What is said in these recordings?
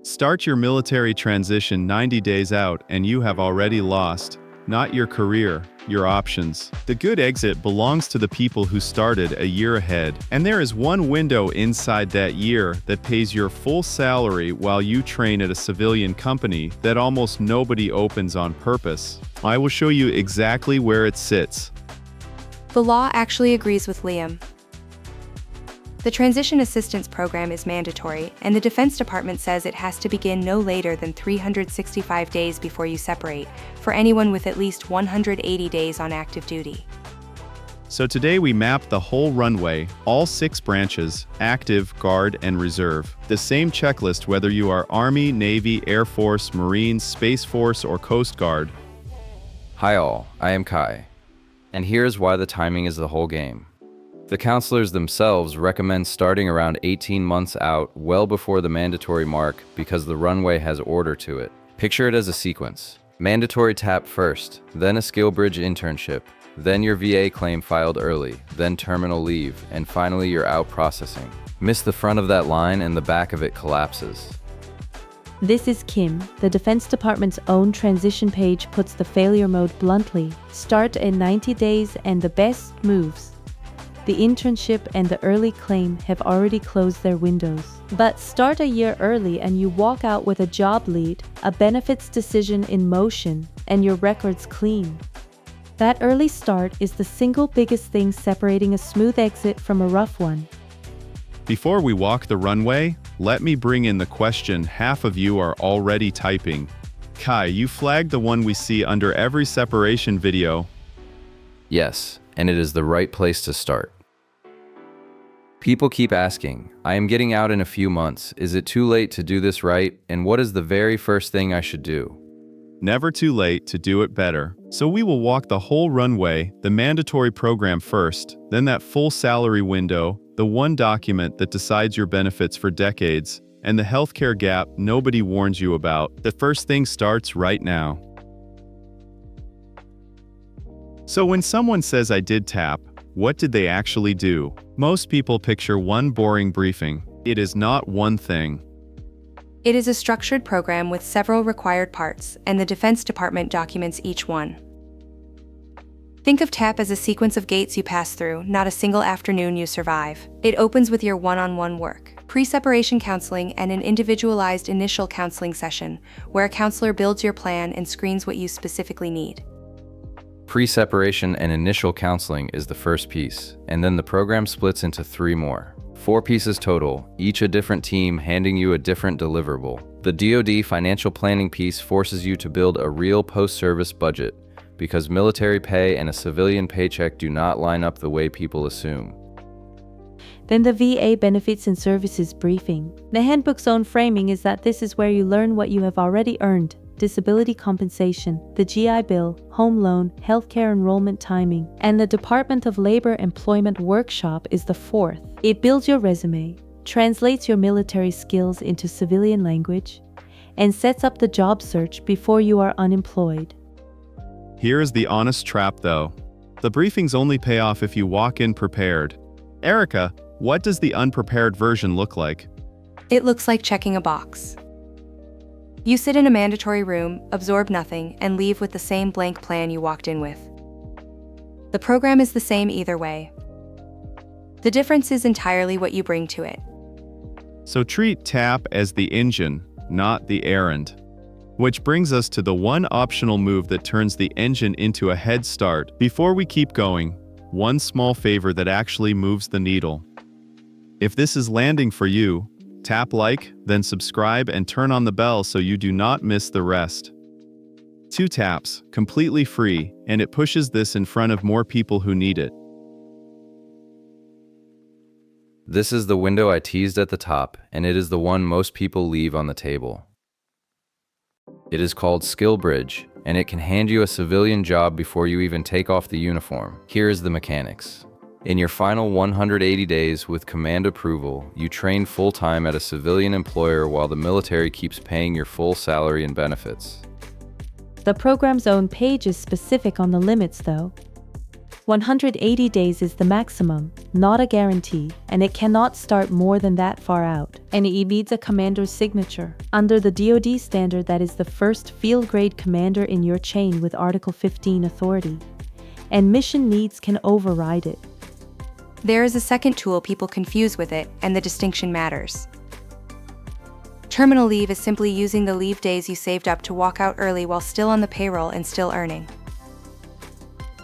Start your military transition 90 days out and you have already lost, not your career, your options. The good exit belongs to the people who started a year ahead, and there is one window inside that year that pays your full salary while you train at a civilian company that almost nobody opens on purpose. I will show you exactly where it sits. The law actually agrees with Liam. The Transition Assistance Program is mandatory, and the Defense Department says it has to begin no later than 365 days before you separate, for anyone with at least 180 days on active duty. So today we mapped the whole runway, all 6 branches, active, guard, and reserve. The same checklist whether you are Army, Navy, Air Force, Marines, Space Force, or Coast Guard. Hi all, I am Kai. And here's why the timing is the whole game. The counselors themselves recommend starting around 18 months out, well before the mandatory mark, because the runway has order to it. Picture it as a sequence. Mandatory TAP first, then a SkillBridge internship, then your VA claim filed early, then terminal leave, and finally your out processing. Miss the front of that line and the back of it collapses. This is Kim. The Defense Department's own transition page puts the failure mode bluntly. Start in 90 days and the best moves. The internship and the early claim have already closed their windows. But start a year early and you walk out with a job lead, a benefits decision in motion, and your record's clean. That early start is the single biggest thing separating a smooth exit from a rough one. Before we walk the runway, let me bring in the question half of you are already typing. Kai, you flagged the one we see under every separation video. Yes, and it is the right place to start. People keep asking, I am getting out in a few months. Is it too late to do this right? And what is the very first thing I should do? Never too late to do it better. So we will walk the whole runway, the mandatory program first, then that full salary window, the one document that decides your benefits for decades, and the healthcare gap nobody warns you about. The first thing starts right now. So when someone says I did TAP, what did they actually do? Most people picture one boring briefing. It is not one thing. It is a structured program with several required parts, and the Defense Department documents each one. Think of TAP as a sequence of gates you pass through, not a single afternoon you survive. It opens with your one-on-one work, pre-separation counseling, and an individualized initial counseling session, where a counselor builds your plan and screens what you specifically need. Pre-separation and initial counseling is the first piece, and then the program splits into 3 more. 4 pieces total, each a different team handing you a different deliverable. The DoD financial planning piece forces you to build a real post-service budget, because military pay and a civilian paycheck do not line up the way people assume. Then the VA Benefits and Services Briefing. The handbook's own framing is that this is where you learn what you have already earned: disability compensation, the GI Bill, home loan, healthcare enrollment timing, and the Department of Labor Employment Workshop is the 4th. It builds your resume, translates your military skills into civilian language, and sets up the job search before you are unemployed. Here is the honest trap though. The briefings only pay off if you walk in prepared. Erica, what does the unprepared version look like? It looks like checking a box. You sit in a mandatory room, absorb nothing, and leave with the same blank plan you walked in with. The program is the same either way. The difference is entirely what you bring to it. So treat TAP as the engine, not the errand. Which brings us to the one optional move that turns the engine into a head start. Before we keep going, one small favor that actually moves the needle. If this is landing for you, tap like, then subscribe and turn on the bell so you do not miss the rest. 2 taps, completely free, and it pushes this in front of more people who need it. This is the window I teased at the top, and it is the one most people leave on the table. It is called SkillBridge, and it can hand you a civilian job before you even take off the uniform. Here is the mechanics. In your final 180 days with command approval, you train full-time at a civilian employer while the military keeps paying your full salary and benefits. The program's own page is specific on the limits though. 180 days is the maximum, not a guarantee, and it cannot start more than that far out, and it needs a commander's signature. Under the DoD standard, that is the first field-grade commander in your chain with Article 15 authority, and mission needs can override it. There is a second tool people confuse with it, and the distinction matters. Terminal leave is simply using the leave days you saved up to walk out early while still on the payroll and still earning.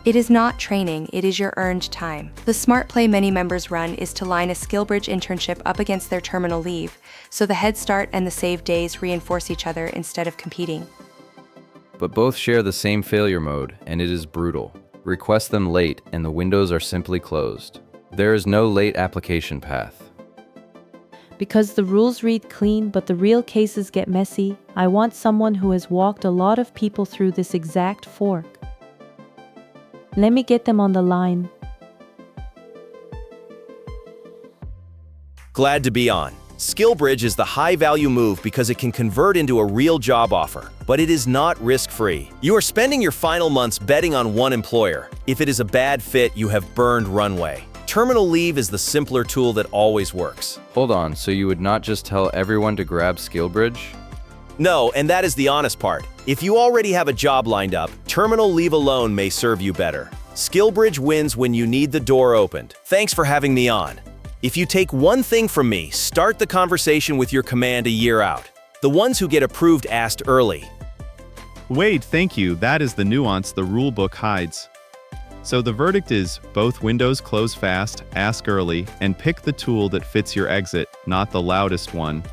It is not training, it is your earned time. The smart play many members run is to line a SkillBridge internship up against their terminal leave, so the head start and the saved days reinforce each other instead of competing. But both share the same failure mode, and it is brutal. Request them late, and the windows are simply closed. There is no late application path. Because the rules read clean, but the real cases get messy, I want someone who has walked a lot of people through this exact fork. Let me get them on the line. Glad to be on. SkillBridge is the high-value move because it can convert into a real job offer, but it is not risk-free. You are spending your final months betting on one employer. If it is a bad fit, you have burned Runway. Terminal leave is the simpler tool that always works. Hold on, so you would not just tell everyone to grab SkillBridge? No, and that is the honest part. If you already have a job lined up, terminal leave alone may serve you better. SkillBridge wins when you need the door opened. Thanks for having me on. If you take one thing from me, start the conversation with your command a year out. The ones who get approved asked early. Wade, thank you. That is the nuance the rulebook hides. So the verdict is, both windows close fast, ask early, and pick the tool that fits your exit, not the loudest one.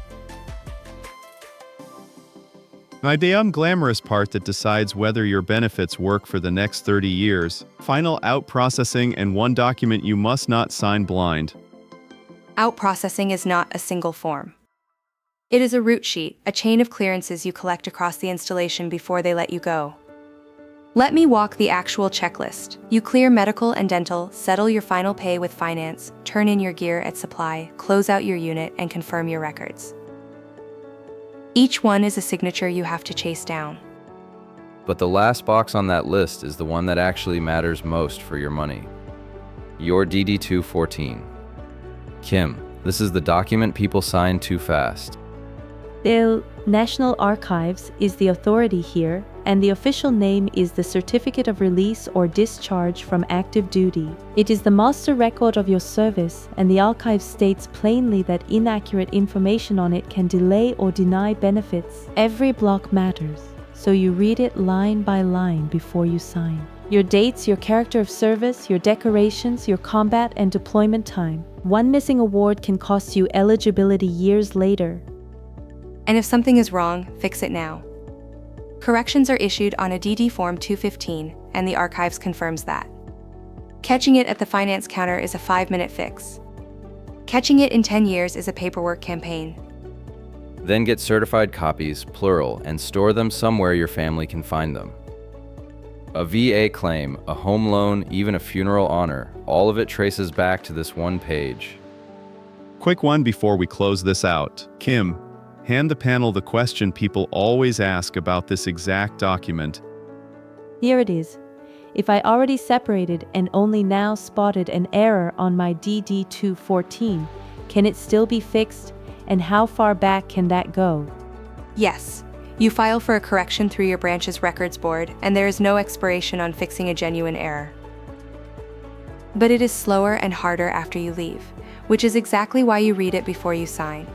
The unglamorous part that decides whether your benefits work for the next 30 years. Final out processing and one document you must not sign blind. Out processing is not a single form. It is a route sheet, a chain of clearances you collect across the installation before they let you go. Let me walk the actual checklist. You clear medical and dental, settle your final pay with finance, turn in your gear at supply, close out your unit, and confirm your records. Each one is a signature you have to chase down. But the last box on that list is the one that actually matters most for your money. Your DD-214. Kim, this is the document people sign too fast. The National Archives is the authority here, and the official name is the Certificate of Release or Discharge from Active Duty. It is the master record of your service, and the archive states plainly that inaccurate information on it can delay or deny benefits. Every block matters, so you read it line by line before you sign. Your dates, your character of service, your decorations, your combat and deployment time. One missing award can cost you eligibility years later. And if something is wrong, fix it now. Corrections are issued on a DD Form 215, and the archives confirms that. Catching it at the finance counter is a 5-minute fix. Catching it in 10 years is a paperwork campaign. Then get certified copies, plural, and store them somewhere your family can find them. A VA claim, a home loan, even a funeral honor, all of it traces back to this one page. Quick one before we close this out. Kim, hand the panel the question people always ask about this exact document. Here it is. If I already separated and only now spotted an error on my DD-214, can it still be fixed, and how far back can that go? Yes. You file for a correction through your branch's records board, and there is no expiration on fixing a genuine error. But it is slower and harder after you leave, which is exactly why you read it before you sign.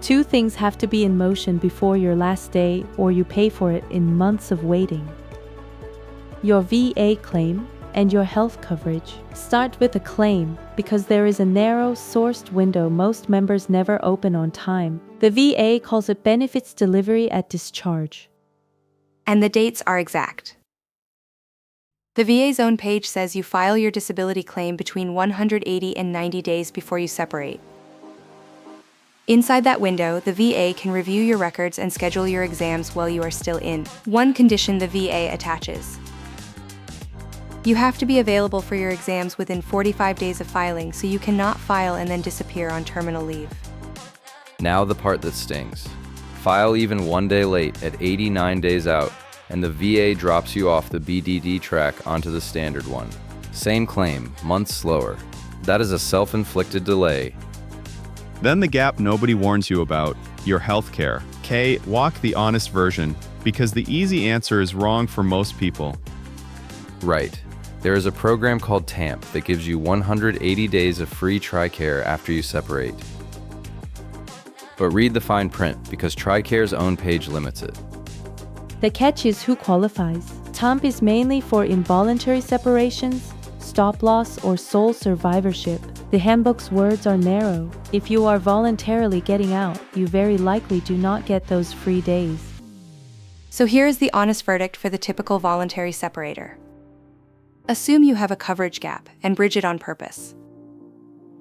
Two things have to be in motion before your last day, or you pay for it in months of waiting. Your VA claim and your health coverage. Start with a claim, because there is a narrow, sourced window most members never open on time. The VA calls it benefits delivery at discharge. And the dates are exact. The VA's own page says you file your disability claim between 180 and 90 days before you separate. Inside that window, the VA can review your records and schedule your exams while you are still in. One condition the VA attaches. You have to be available for your exams within 45 days of filing, so you cannot file and then disappear on terminal leave. Now the part that stings. File even one day late at 89 days out. and the VA drops you off the BDD track onto the standard one. Same claim, months slower. That is a self-inflicted delay. Then the gap nobody warns you about, your healthcare. K, walk the honest version, because the easy answer is wrong for most people. Right. There is a program called TAMP that gives you 180 days of free TRICARE after you separate. But read the fine print, because TRICARE's own page limits it. The catch is who qualifies. TAMP is mainly for involuntary separations, stop-loss, or sole survivorship. The handbook's words are narrow. If you are voluntarily getting out, you very likely do not get those free days. So here is the honest verdict for the typical voluntary separator. Assume you have a coverage gap and bridge it on purpose.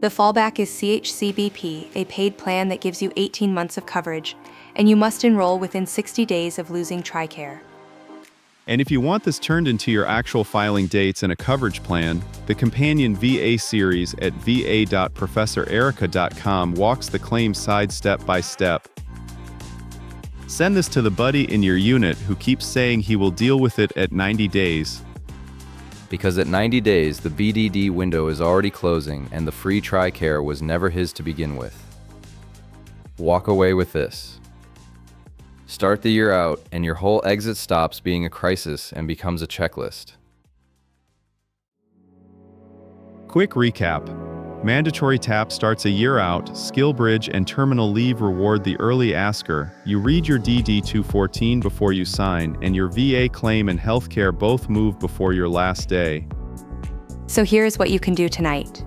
The fallback is CHCBP, a paid plan that gives you 18 months of coverage, and you must enroll within 60 days of losing TRICARE. And if you want this turned into your actual filing dates and a coverage plan, the companion VA series at va.professorerica.com walks the claim side step by step. Send this to the buddy in your unit who keeps saying he will deal with it at 90 days. Because at 90 days, the BDD window is already closing and the free TRICARE was never his to begin with. Walk away with this. Start the year out, and your whole exit stops being a crisis and becomes a checklist. Quick recap. Mandatory TAP starts a year out, SkillBridge and terminal leave reward the early asker, you read your DD 214 before you sign, and your VA claim and healthcare both move before your last day. So here is what you can do tonight.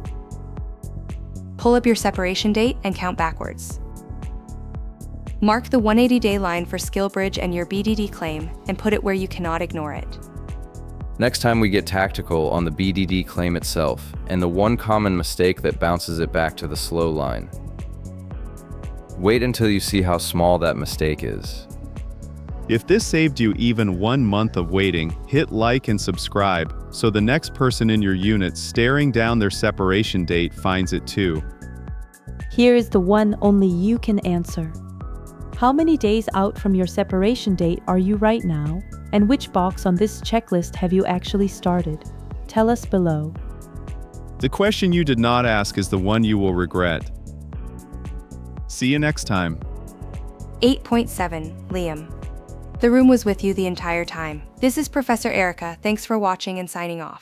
Pull up your separation date and count backwards. Mark the 180-day line for SkillBridge and your BDD claim, and put it where you cannot ignore it. Next time we get tactical on the BDD claim itself, and the one common mistake that bounces it back to the slow line. Wait until you see how small that mistake is. If this saved you even 1 month of waiting, hit like and subscribe, so the next person in your unit staring down their separation date finds it too. Here is the one only you can answer. How many days out from your separation date are you right now? And which box on this checklist have you actually started? Tell us below. The question you did not ask is the one you will regret. See you next time. 8.7, Liam. The room was with you the entire time. This is Professor Erica. Thanks for watching and signing off.